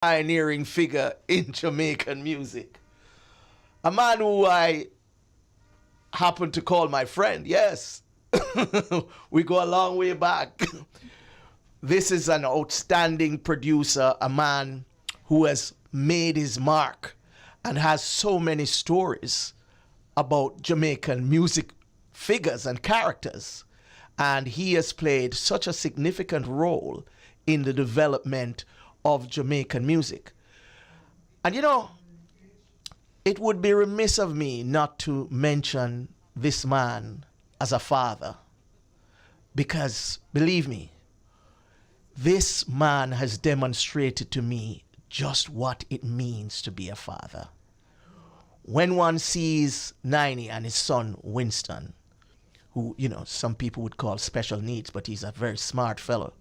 pioneering figure in Jamaican music. A man who I happen to call my friend, yes. We go a long way back. This is an outstanding producer, a man who has made his mark and has so many stories about Jamaican music figures and characters. And he has played such a significant role in the development of Jamaican music. And you know, it would be remiss of me not to mention this man as a father. Because, believe me, this man has demonstrated to me just what it means to be a father. When one sees Niney and his son Winston, who, you know, some people would call special needs, but he's a very smart fellow,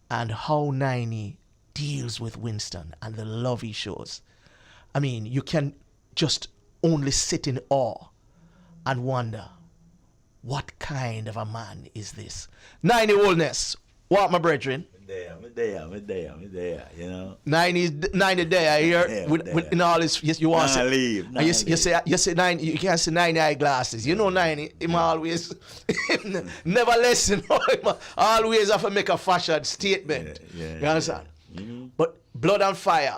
and how Niney deals with Winston and the love he shows. I mean, you can just only sit in awe and wonder, what kind of a man is this? Niney Holness, what, my brethren? Me there, you know. Niney there here with in all his, you want to leave. You say Niney, you can't see Niney eyeglasses. You know Niney, him always never listen. Him always have to make a fashion statement. You understand? Mm-hmm. But blood and fire,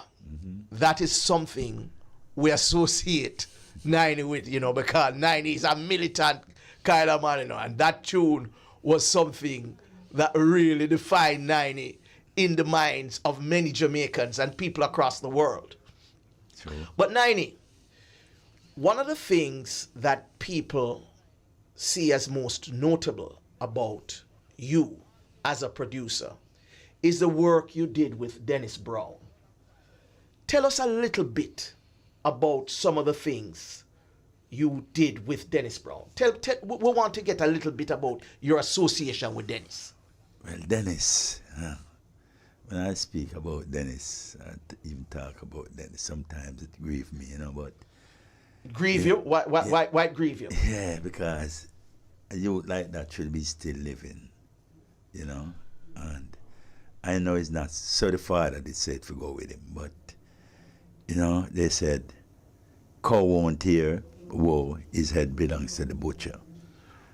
that is something we associate Niney with, you know, because Niney is a militant kind of man, you know, and that tune was something that really defined Niney in the minds of many Jamaicans and people across the world. True. But Niney, one of the things that people see as most notable about you as a producer is the work you did with Dennis Brown. Tell us a little bit about some of the things you did with Dennis Brown. We want to get a little bit about your association with Dennis. Well, Dennis, when I speak about Dennis, even talk about Dennis, sometimes it grieves me, you know, but... Grieve you? Why it grieve you? Yeah, because a youth like that should be still living, you know, and I know it's not so the father did say to go with him, but, you know, they said, cow won't hear, woe, his head belongs to the butcher.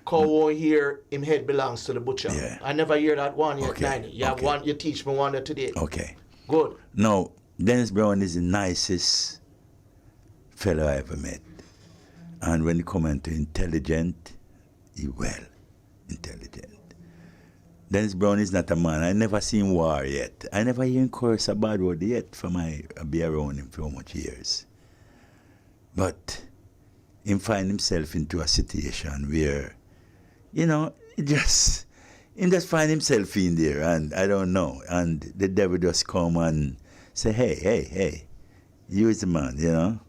Cow won't hear, him head belongs to the butcher. Yeah. I never hear that one yet, okay. Niney. You have one, you teach me one today. Okay. Good. Now, Dennis Brown is the nicest fellow I ever met. And when he come into intelligent, he well intelligent. Dennis Brown is not a man. I never seen war yet. I never hear him curse a bad word yet from I be around him for much years. But him find himself into a situation where, you know, he just find himself in there, and I don't know. And the devil just come and say, hey, you is the man, you know,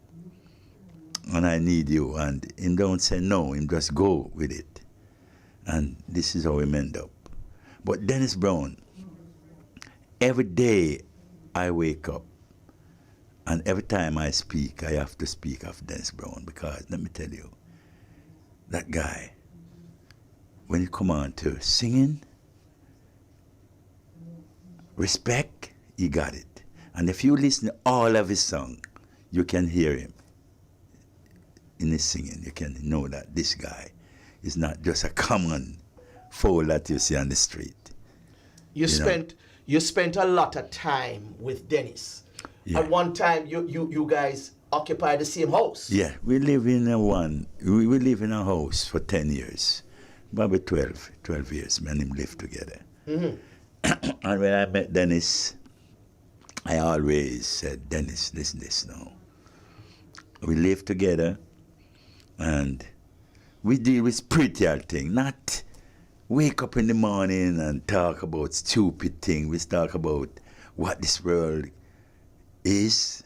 and I need you. And him don't say no, him just go with it. And this is how him end up. But Dennis Brown, every day I wake up, and every time I speak, I have to speak of Dennis Brown, because let me tell you, that guy, when you come on to singing, respect, he got it. And if you listen to all of his songs, you can hear him in his singing. You can know that this guy is not just a common fool that you see on the street. You spent a lot of time with Dennis. Yeah. At one time, you guys occupied the same house. Yeah, we live in we live in a house for 10 years. Probably 12 years, me and him lived together. Mm-hmm. And when I met Dennis, I always said, Dennis, listen this now. We live together, and we deal with spiritual things, not wake up in the morning and talk about stupid things. We talk about what this world is,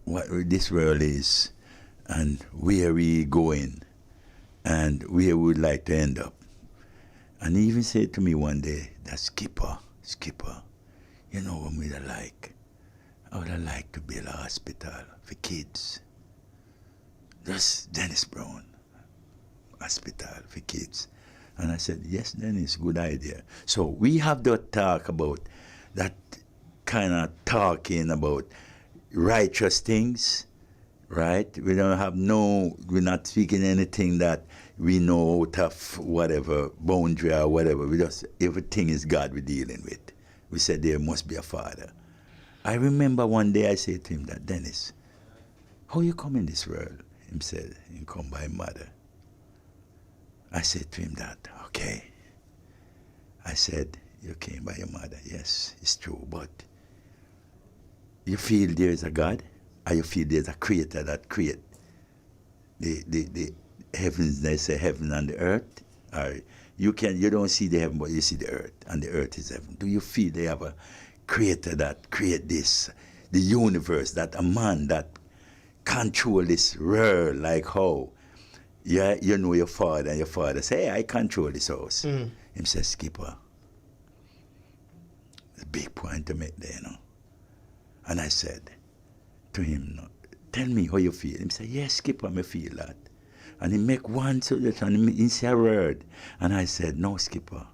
what this world is, and where we going, and where we would like to end up. And he even said to me one day, that Skipper, you know what me like? I would like to build a hospital for kids. That's Dennis Brown, hospital for kids. And I said, yes, Dennis, good idea. So we have to talk about that kind of talking about righteous things, right? We don't have we're not speaking anything that we know out of whatever boundary or whatever. We just, everything is God we're dealing with. We said there must be a father. I remember one day I said to him that, Dennis, how you come in this world? He said, you come by mother. I said to him that, okay. I said, you came by your mother. Yes, it's true, but you feel there is a God? Or you feel there's a creator that create the heavens, they say heaven and the earth? Or you don't see the heaven, but you see the earth, and the earth is heaven. Do you feel they have a creator that create this, the universe, that a man that control this world, like how you know your father, and your father say, hey, I control this house. Him says, Skipper, a big point to make there, you know. And I said to him, tell me how you feel. He said, yes, Skipper, I feel that. And he make one suggestion, and he say a word. And I said, no, Skipper,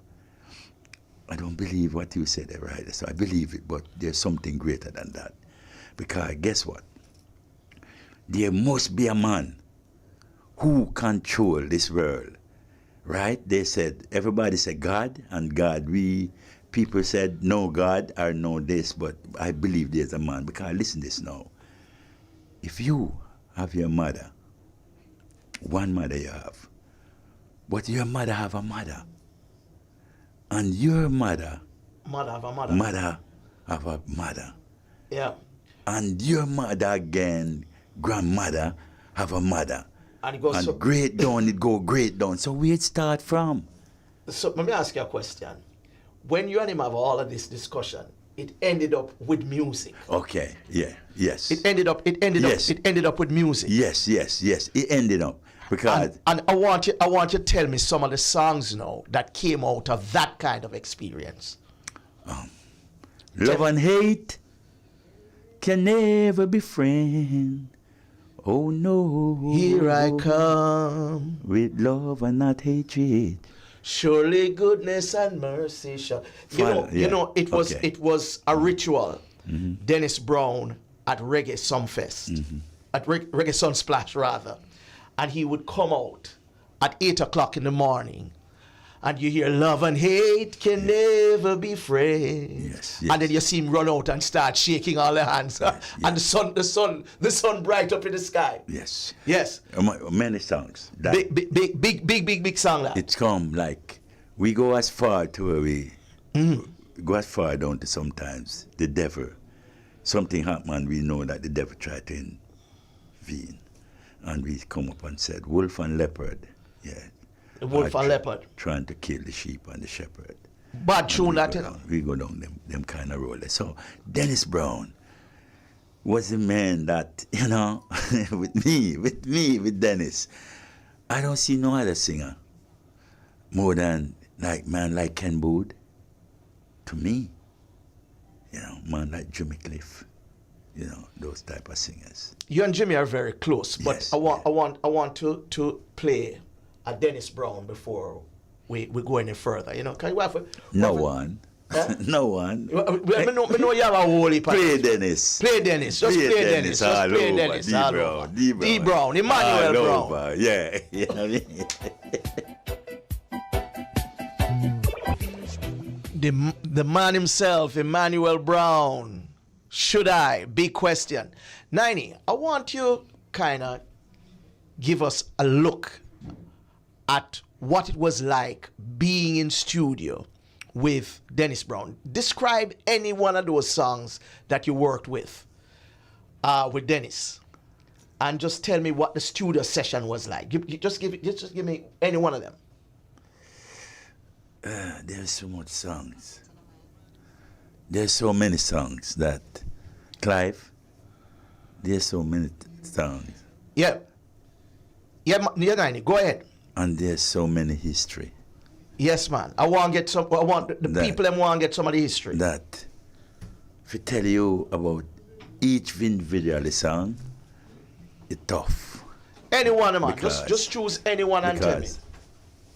I don't believe what you said there, right? So I believe it, but there's something greater than that. Because guess what? There must be a man who control this world, right? They said, everybody said God, and God, people said no God or no this, but I believe there's a man. Because listen this now. If you have your mother, one mother you have, but your mother have a mother, and your mother have a mother. Mother have a mother. Yeah. And your mother again, grandmother have a mother. And it goes and great down, it go great down. So where it start from? So let me ask you a question. When you and him have all of this discussion, it ended up with music. Okay, yeah, yes. It ended up with music. Yes. It ended up. Because and I want you to tell me some of the songs now that came out of that kind of experience. Love and hate can never be friends. Oh no. Here I come with love and not hatred. Surely goodness and mercy shall. It was a ritual. Dennis Brown at Reggae Sunfest, at Reggae Sunsplash rather, and he would come out at 8 o'clock in the morning, and you hear love and hate can never be friends. Yes. And then you see him run out and start shaking all the hands, and the sun bright up in the sky. Yes. Many songs. Big song that. It's come like we go as far to where we go as far down to sometimes the devil. Something happened and we know that the devil tried to intervene. And we come up and said, wolf and leopard. Yeah. The wolf and leopard. Trying to kill the sheep and the shepherd. Bad tune that, you know. We go down them kind of rollers. So Dennis Brown was the man that, you know, with Dennis, I don't see no other singer more than like Ken Bood. To me, you know, man like Jimmy Cliff, you know, those type of singers. You and Jimmy are very close, but yes, I want to play a Dennis Brown before we go any further. You know, can you No one. No one. We know you have a whole heap. Play Dennis. Play Dennis. Just play Dennis. Just play Dennis. D Brown. Emmanuel Brown. Over. Yeah. You know what I mean? The man himself, Emmanuel Brown. Should I? Big question. Niney, I want you kind of give us a look at what it was like being in studio with Dennis Brown. Describe any one of those songs that you worked with Dennis, and just tell me what the studio session was like. Just give me any one of them. There's so much songs. There's so many songs that, Clive, there's so many songs. Yeah, Niney, go ahead. And there's so many history. Yes, man. I want to get some. I want the people them want to get some of the history. That, if I tell you about each individual song, it's tough. Any one, man. Just choose any one and tell me.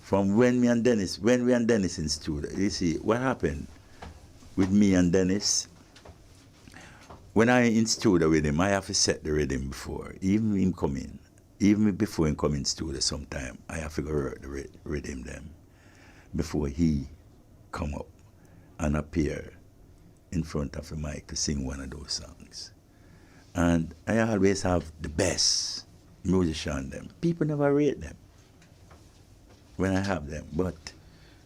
From when we and Dennis in studio, you see what happened. with me and Dennis, when I in studio with him, I have to set the rhythm before. Even him come in. Even before him come in studio sometime, I have to go work the rhythm them before he come up and appear in front of the mic to sing one of those songs. And I always have the best musician them. People never rate them when I have them, but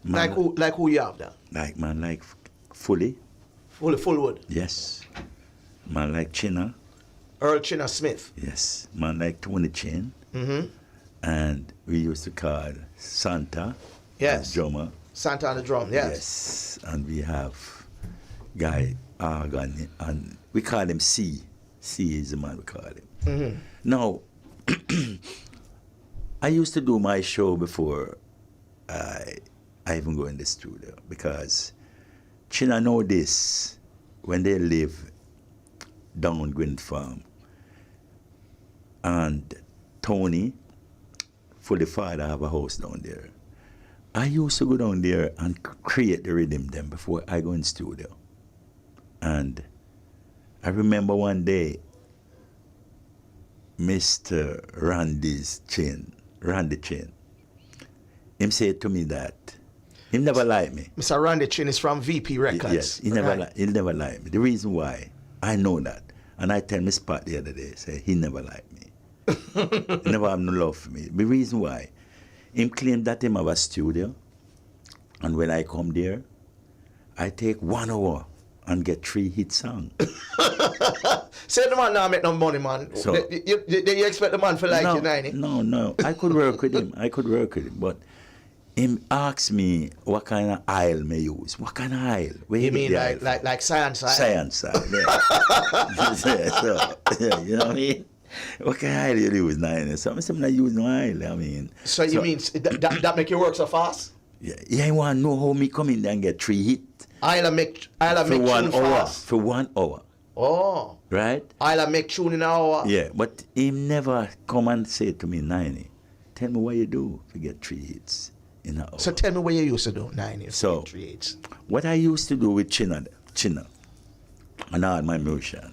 man, like who you have that? Like Fully. Fullwood. Yes. Man like China. Earl China Smith. Yes. Man like Tony Chin. Mm-hmm. And we used to call Santa. Yes. Drummer. Santa on the drum, yes. Yes. And we have Guy Argan, and we call him C. C is the man we call him. Mm-hmm. Now, I used to do my show before I even go in the studio, because China know this when they live down Gwynn Farm. And Tony, for the father, have a house down there. I used to go down there and create the rhythm them before I go in studio. And I remember one day, Mr. Randy Chin, him said to me that he never liked me. Mr. Randy Chin is from VP Records. Yes, he never liked me. The reason why, I know that. And I tell Miss Pat the other day, say he never liked me. He never have no love for me. The reason why, him claimed that him have a studio, and when I come there, I take 1 hour and get 3 hit songs. Say the man now make no money, man. So, you expect the man for like you, Niney? No. I could work with him. But him asked me what kind of aisle may use. What kind of aisle? Where You mean like science aisle? Science aisle, yeah. So, you know what I mean? What kind of aisle you use, Niney? So I said, I'm not using no aisle, I mean. So you mean that make you work so fast? Yeah, I want to know how me come in there and get 3 hits. I'll make for 1 hour. Fast. For 1 hour. Oh. Right? I'll make tune in an hour. Yeah, but he never come and say to me, Niney, tell me what you do to get 3 hits in an hour. So tell me what you used to do, Niney, so, 3 hits. What I used to do with China and all my musicians,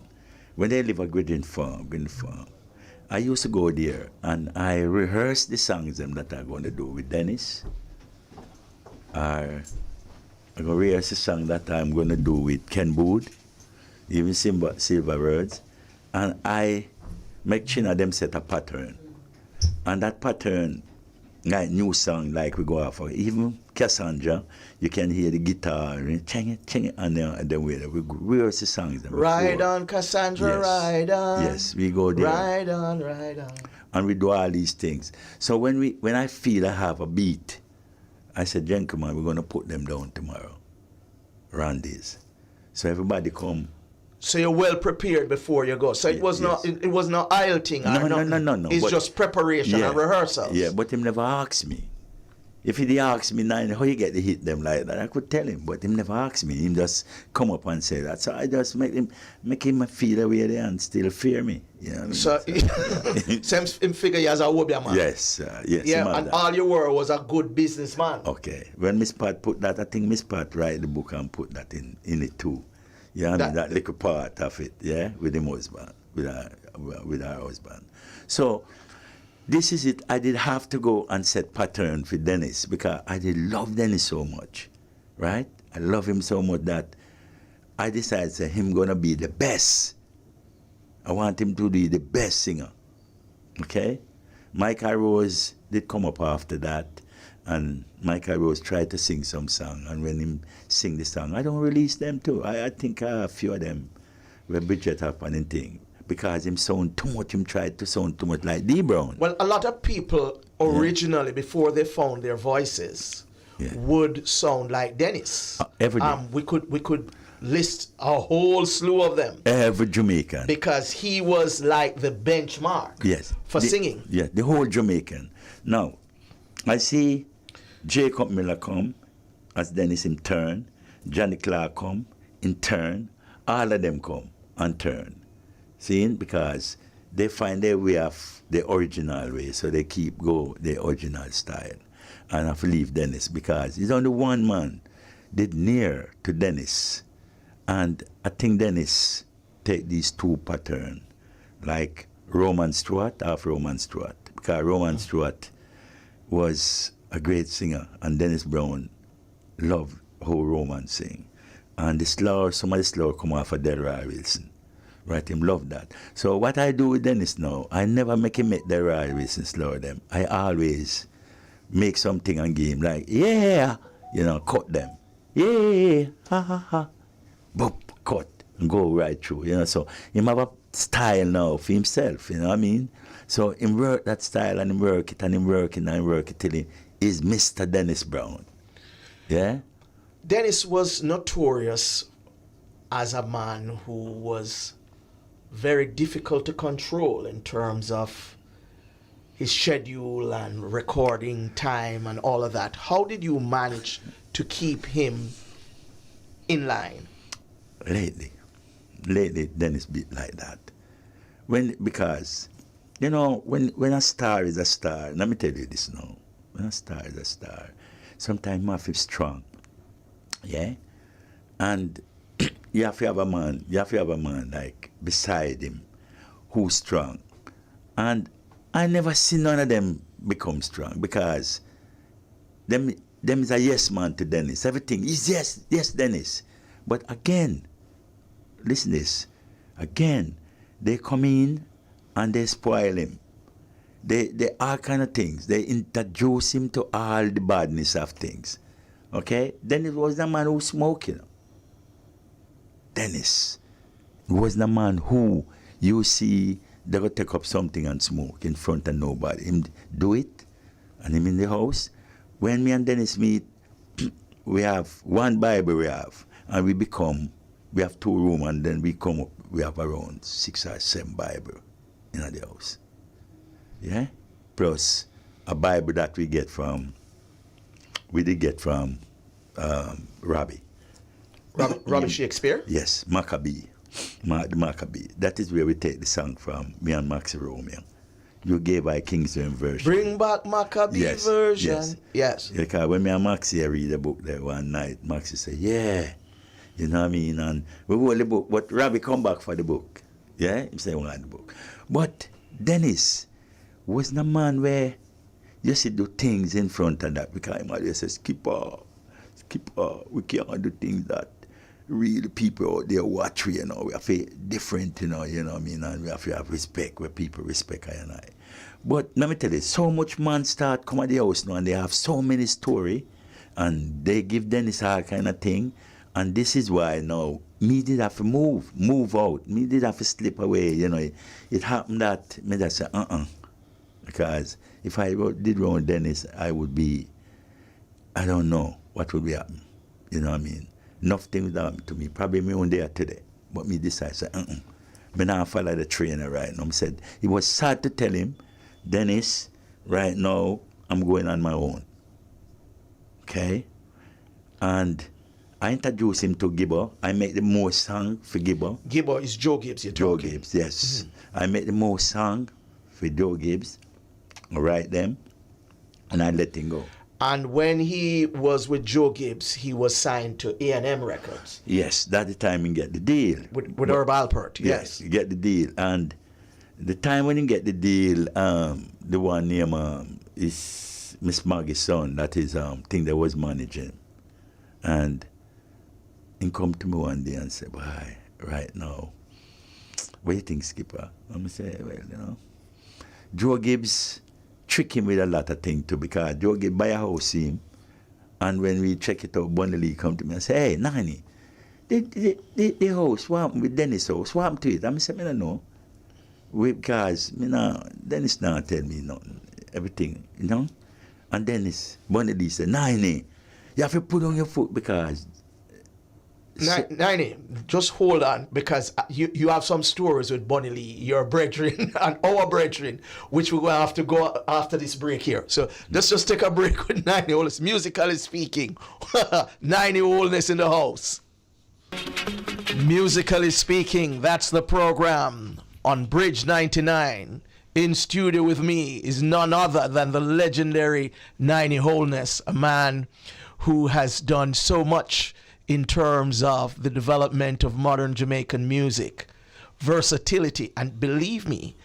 when they live at Gwynn Farm, I used to go there and I rehearse the songs them that I'm going to do with Dennis. I'm going to rehearse the song that I'm going to do with Ken Bood, even Silver Words, and I make China them set a pattern. And that pattern, like new song, like we go off of, even Cassandra, you can hear the guitar, ching it, and then we rehearse the songs. Ride on, Cassandra, yes. Ride on. Yes, we go there. Ride on. And we do all these things. So when I feel I have a beat, I said, gentlemen, we're going to put them down tomorrow. Randy's. So everybody come. So you're well prepared before you go. So it was not aisle thing. No. It's just preparation and rehearsals. Yeah, but him never asked me. If he asked me, how you get to hit them like that, I could tell him, but him never asked me. Him just come up and say that. So I just make him feel away there and still fear me. You know what I mean? So him figure you as a Wobia man. Yes. Yeah, and all you were was a good businessman. Okay. When Miss Pat put that, I think Miss Pat write the book and put that in it too. Yeah, that little part of it, yeah, with him husband, with our husband. So this is it. I did have to go and set pattern for Dennis because I did love Dennis so much, right? I love him so much that I decided that him gonna be the best. I want him to be the best singer, okay? Michael Rose did come up after that, and Michael Rose tried to sing some song, and when him sing the song, I don't release them too. I think a few of them were Bridget happened and thing. Because him sound too much, him tried to sound too much like D Brown. Well, a lot of people originally, before they found their voices, would sound like Dennis. Every day. We could list a whole slew of them. Every Jamaican. Because he was like the benchmark for singing. Yeah, the whole Jamaican. Now, I see Jacob Miller come as Dennis in turn, Johnny Clark come in turn, all of them come and turn. See, because they find their way of the original way, so they keep go the original style. And I have to leave Dennis because he's only one man did near to Dennis And I think Dennis take these two patterns, like Roman Stewart, half Roman Stewart, because Roman Stewart was a great singer, and Dennis Brown loved how Roman sing. And the slow, some of the slow come off of Delroy Wilson. Right, him love that. So what I do with Dennis now, I never make him make Delroy Wilson slow them. I always make something and give him like, yeah, cut them. Yeah, ha ha ha. Boop, cut, and go right through, So him have a style now for himself, you know what I mean? So him work that style and him work it and him work it and him work it till he is Mr. Dennis Brown. Yeah? Dennis was notorious as a man who was very difficult to control in terms of his schedule and recording time and all of that. How did you manage to keep him in line? Lately, Dennis be like that. Because when a star is a star, let me tell you this now. When a star is a star, sometimes you have to be strong. Yeah? And you have to have a man like beside him who's strong. And I never see none of them become strong because them is a yes man to Dennis. Everything is yes, Dennis. But again, listen this. Again, they come in and they spoil him. They all kind of things. They introduce him to all the badness of things. Okay? Dennis was the man who smoked, Dennis was the man who you see they go take up something and smoke in front of nobody. Him do it, and him in the house. When me and Dennis meet, we have one Bible and we have 2 rooms, and then we have around 6 or 7 Bible in the house. Yeah? Plus a Bible that we did get from Robbie. Robbie Shakespeare? Yes, Maccabee. The Maccabee. That is where we take the song from, me and Maxie Romeo. You gave I Kingston version. Bring back Maccabee version. Yes. Because when me and Maxie read the book there one night, Maxie said, yeah, you know what I mean? And we wrote the book, but Robbie come back for the book. Yeah? He said, want the book. But Dennis was the man where you see do things in front of that, because he always says, skipper, we can't do things that real people out there watch, we have to different, you know what I mean, and we have to have respect where people respect I and I. But let me tell you, so much man start come at the house now and they have so many story and they give Dennis all kind of thing, and this is why now me did have to move out. Me did have to slip away, It happened that me just say, because if I did wrong Dennis, I would be, I don't know what would be happening. You know what I mean? Nothing would happen to me. Probably me one day today. But me decide, say, me now follow the trainer right now. I said, it was sad to tell him, Dennis, right now, I'm going on my own. Okay? And I introduced him to Gibbo. I make the most song for Gibbo. Gibbo is Joe Gibbs, you're talking. Joe Gibbs, yes. I make the most song for Joe Gibbs. I write them, and I let him go. And when he was with Joe Gibbs, he was signed to A&M Records. Yes, that's the time he get the deal. With Herb Alpert, yes. He get the deal. And the time when he get the deal, the one name is Miss Maggie's son, that is thing that was managing. And he come to me one day and say, boy, right now, what do you think, Skipper? I'm say, well, Joe Gibbs trick him with a lot of things too, because Joe Gibbs buy a house him, and when we check it out, Bunny Lee come to me and say, hey, Niney, the house, what happened with Dennis' house? What happened to it? I said, I don't know. Because Dennis now tell me nothing, everything, And Dennis, Bunny Lee said, Niney, you have to put on your foot because... Niney, just hold on, because you have some stories with Bunny Lee, your brethren and our brethren, which we're going to have to go after this break here. So let's just take a break with Niney Holness, musically speaking. Niney Holness in the house. Musically speaking, that's the program on Bridge 99. In studio with me is none other than the legendary Niney Holness, a man who has done so much in terms of the development of modern Jamaican music, versatility, and believe me,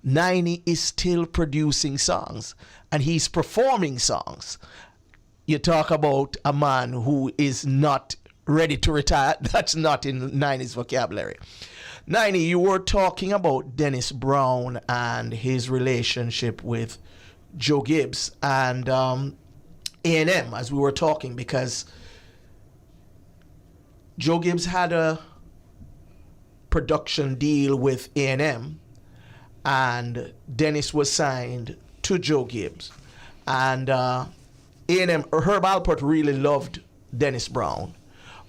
Niney is still producing songs and he's performing songs. You talk about a man who is not ready to retire. That's not in Niney's vocabulary. Niney, you were talking about Dennis Brown and his relationship with Joe Gibbs and A&M as we were talking, because Joe Gibbs had a production deal with A&M and Dennis was signed to Joe Gibbs. And A&M, Herb Alpert really loved Dennis Brown.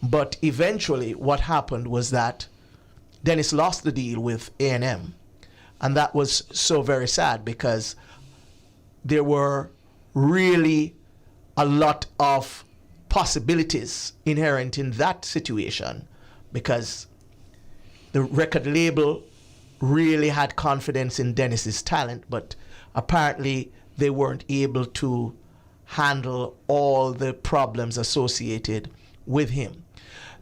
But eventually what happened was that Dennis lost the deal with A&M. And that was so very sad because there were really a lot of possibilities inherent in that situation, because the record label really had confidence in Dennis's talent, but apparently they weren't able to handle all the problems associated with him.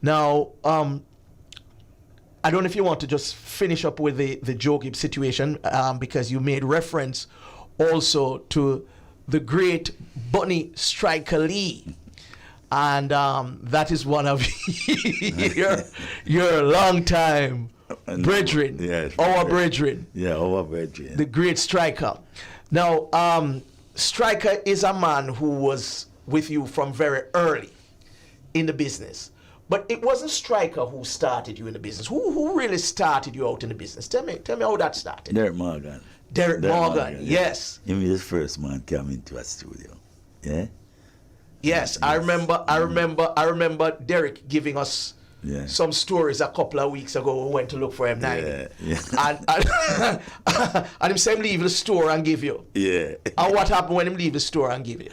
Now, I don't know if you want to just finish up with the Joe Gibbs situation, because you made reference also to the great Bunny Striker Lee. And that is one of your long-time brethren, yes, our brethren. Yeah, our brethren. The great Striker. Now, Striker is a man who was with you from very early in the business. But it wasn't Striker who started you in the business. Who really started you out in the business? Tell me how that started. Derek Morgan. Derek Morgan, yes. He was the first man came into a studio. Yeah? Yes, I remember Derek giving us some stories a couple of weeks ago. We went to look for him, Niney. And him say him leave the store and give you. Yeah. And what happened when him leave the store and give you?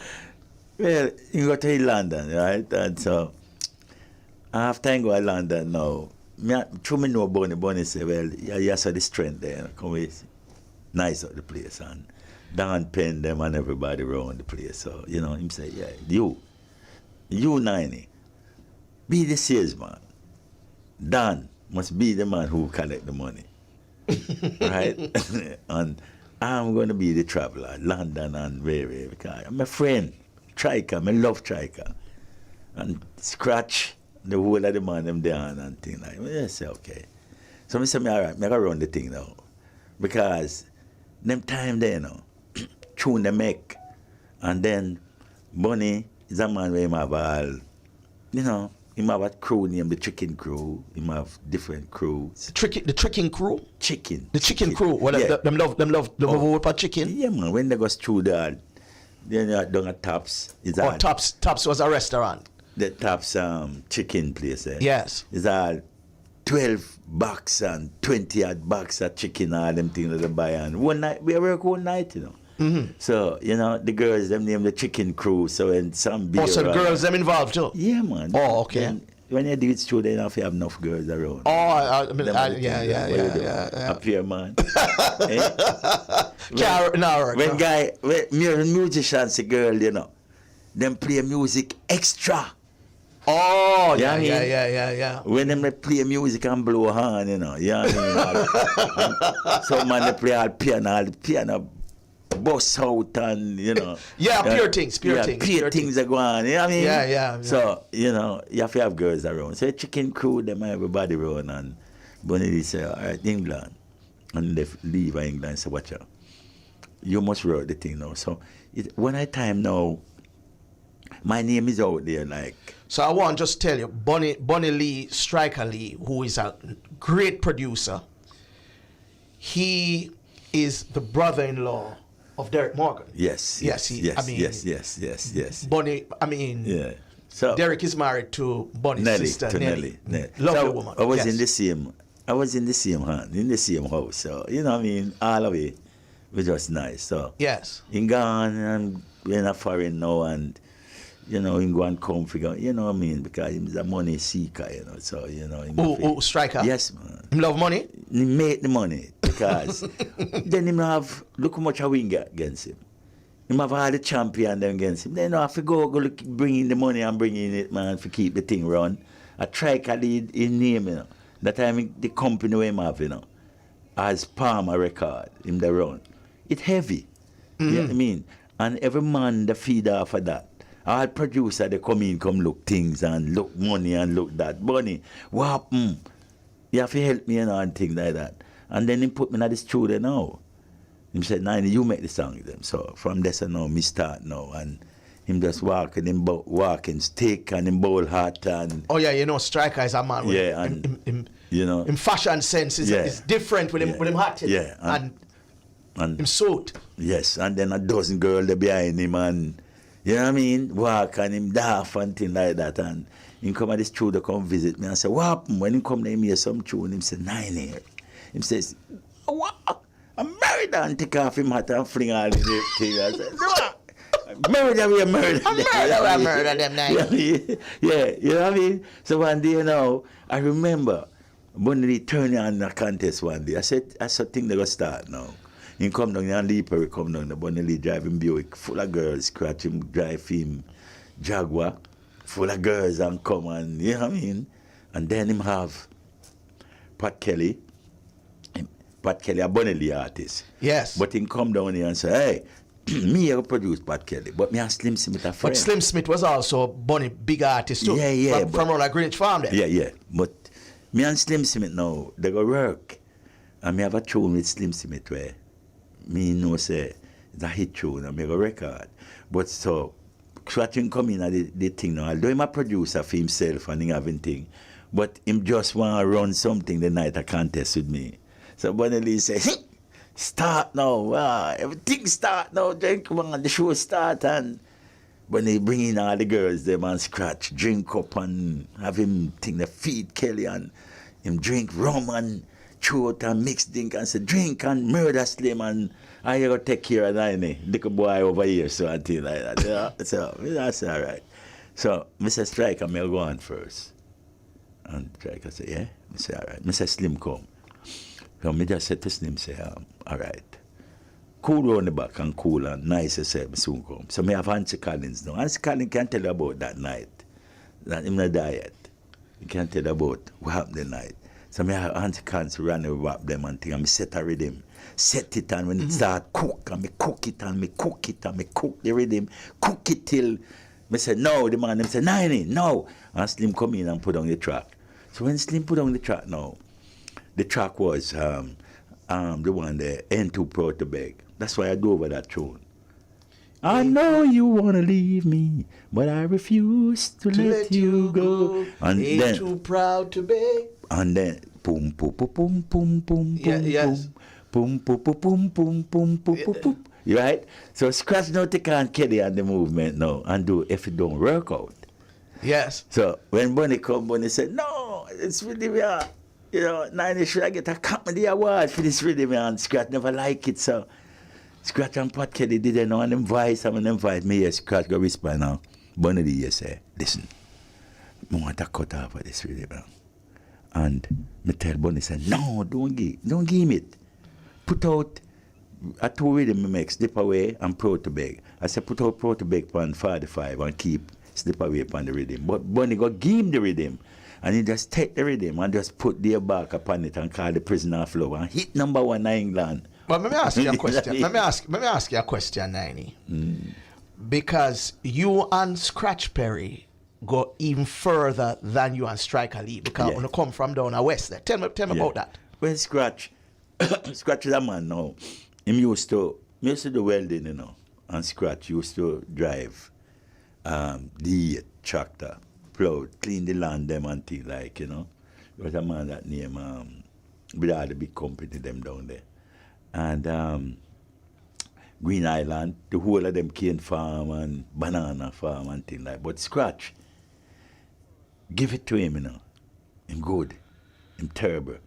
Well, he got to London, right? And so after I go to London now, through me know Bunny say, well, you saw the strength there. Come with nice up the place, and Dan Penn them and everybody around the place. So, him say, yeah, you Niney, be the salesman. Dan must be the man who collect the money. Right? And I'm going to be the traveler, London and where, because I'm a friend, Striker, I love Striker. And Scratch, the whole of the man, them down and things like that. I say, okay. So I say, all right, I gotta run the thing now. Because them time there, tune the make. And then Bunny is a man where him have all, him have a crew named the Chicken Crew. Him have different crews. The Tricking Crew? Chicken. The Chicken Crew. Well, yeah. them love over chicken. Yeah, man. When they go through that, then you down at Tops. Tops was a restaurant. The Tops chicken place there. Yes. It's all 12 bucks and 20 odd bucks of chicken, all them things that they buy. And one night, we work one night, Mm-hmm. So, the girls, them name the Chicken Crew. So, when some beer. Oh, so the girls, them involved too? Yeah, man. Oh, okay. Then, when you do it through, they don't have to have enough girls around. Oh, yeah. Up here, man. When musicians, a girl, them play music extra. Oh, yeah. When them play music and blow a horn, you know what I mean? Some man, they play all the piano bust out and, Yeah, pure things. Pure things are going on, you know what I mean? Yeah. So, you have to have girls around. So, Chicken Crew, them everybody around, and Bunny say, all right, England. And they leave England and say, watch out. You must write the thing now. So, when I time now, my name is out there, like. So I want to just tell you, Bunny Lee, Striker Lee, who is a great producer, he is the brother-in-law of Derek Morgan. Yes. Bunny, yeah. So Derek is married to Bunny's sister, Nelly. Lovely woman. I was in the same hand, in the same house. So, all of it was just nice. So, yes. In gone and we're in a foreign now, and he go and come figure, what I mean? Because he's a money seeker, so, Striker? Yes, man. Him love money? He make the money, because then him have, look how much I win against him. Him have all the champion them against him. Then have to go look, bring in the money and bring in it, man, to keep the thing run. A Triker lead in name, you know. That time the company we have, you know, as Palmer record in the run. It heavy. You know what I mean? And every man that feed off of that. All producer they come in, come look things and look money and look that. Bunny, what happened? You have to help me, you know, and things like that. And then he put me in the studio now. He said, Niney, you make the song with them. So from this on now, me start now. And him just walking stick and him bowl hat and... Oh yeah, you know, Striker is a man with and you know... In fashion sense is different with him hat. Yeah. And him suit. Yes, and then a dozen girls behind him and... You know what I mean? Walk and him laugh and things like that. And he come at the studio, come visit me and say, what happened? When he come there, he hear some tune, him say, Niney. Him says, what? I'm married and take off him hat and fling all the thing. I said, what? Murder them. Murder them, Niney. Yeah, you know what I mean? So one day now, I remember, Bunny turned on the contest one day. I said, that's a thing they're going to start now. He come down and Leaper come down, the Bunny driving Buick, full of girls, scratch him, drive him, Jaguar, full of girls and come and, you know what I mean? And then him have Pat Kelly, a Bunny Lee artist. Yes. But he come down here and say, hey, me I produce Pat Kelly, but me and Slim Smith a friend. But Slim Smith was also Bunny big artist too. Yeah. From around Greenwich Farm there. Yeah. But me and Slim Smith now, they go work. And me have a tune with Slim Smith where me know say it's a hit tune and me go record. But so Scratching come in at the thing now. Although I'm a producer for himself and he having thing, but him just want to run something the night a contest with me. So Bunny Lee says, start now. Everything start now. Then come on, the show start and when they bring in all the girls, them and Scratch, drink up and have him think the feed Kelly and him drink rum and throat and mixed drink and say drink and murder Slim and I gotta take care of Niney, little boy over here, so and things like that. So that's all right. So Mr. Striker, may go on first. And Striker say, yeah? I say, all right. Mr. Slim come. So me just said to Slim, say, all right. Cool round the back and cool and nice, I said, soon come. So me have Hansi Collins now. Hansi Collins can tell you about that night. That him not diet. He can tell you about what happened that night. So me have Hansi Collins run over them and thing, and me set a rhythm. Set it and when it start cook, and me cook it and me cook it and me cook the rhythm, cook it till me say no, the man them say Niney, no. And Slim come in and put on the track. So when Slim put on the track now, the track was the one there, Ain't Too Proud to Beg. That's why I do over that tune. I know you wanna leave me, but I refuse to let you go. And Ain't then, too proud to beg. And then boom boom boom boom boom boom yes. boom boom boom boom boom boom boom boom boom. You right? So Scratch now take on Kelly and the movement now and do if it don't work out. Yes. So when Bunny come, Bunny said, no, it's really weird. You know, Niney should I get a comedy award for this rhythm and Scratch never like it. So Scratch and Pat Kelly did it now and them voice and when them voice me yes, Scratch go whisper now. Bunny Lee say, listen, I want to cut off of this rhythm. And me tell Bunny say, no, don't give him it. Put out a two rhythm me make Slip Away and Proud to Beg. I said put out Proud to Beg on 45 and keep Slip Away upon the rhythm. But Bunny go give him the rhythm. And he just take the rhythm and just put their back upon it and call the Prisoner of Love and hit number 1 in England. But let me ask you a question. let me ask you a question, Niney. Because you and Scratch Perry go even further than you and Striker Lee because when you come from down the west there. Tell me about that. When Scratch is a man now. Him used to do welding, you know. And Scratch used to drive the tractor, plow, clean the land them and things like, you know. There was a man that name with all the big company them down there. And Green Island, the whole of them cane farm and banana farm and things like. But Scratch, give it to him, you know. Him good. Him terrible.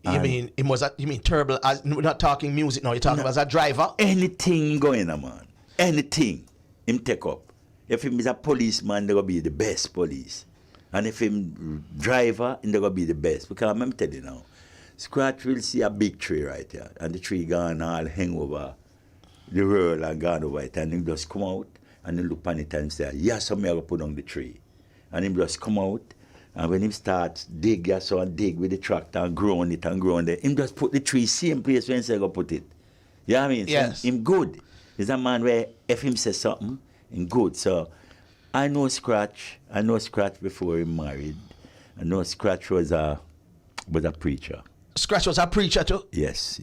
You mean terrible as we're not talking music now, you're talking about as a driver? Anything going on, man. Anything him take up. If him is a policeman, they're gonna be the best police. And if him driver, they're gonna be the best. Because I'm telling you now, Scratch will see a big tree right here, and the tree gone all hang over the road and gone over it, and him just come out and he look on it and say, yes, I'm going to put on the tree. And him just come out And when him starts dig, you saw dig with the tractor and ground it, him just put the tree same place when he go put it. You know what I mean? Yes. So him good. He's a man where if him say something, him good. So I know Scratch before he married. I know Scratch was a preacher. Scratch was a preacher too? Yes.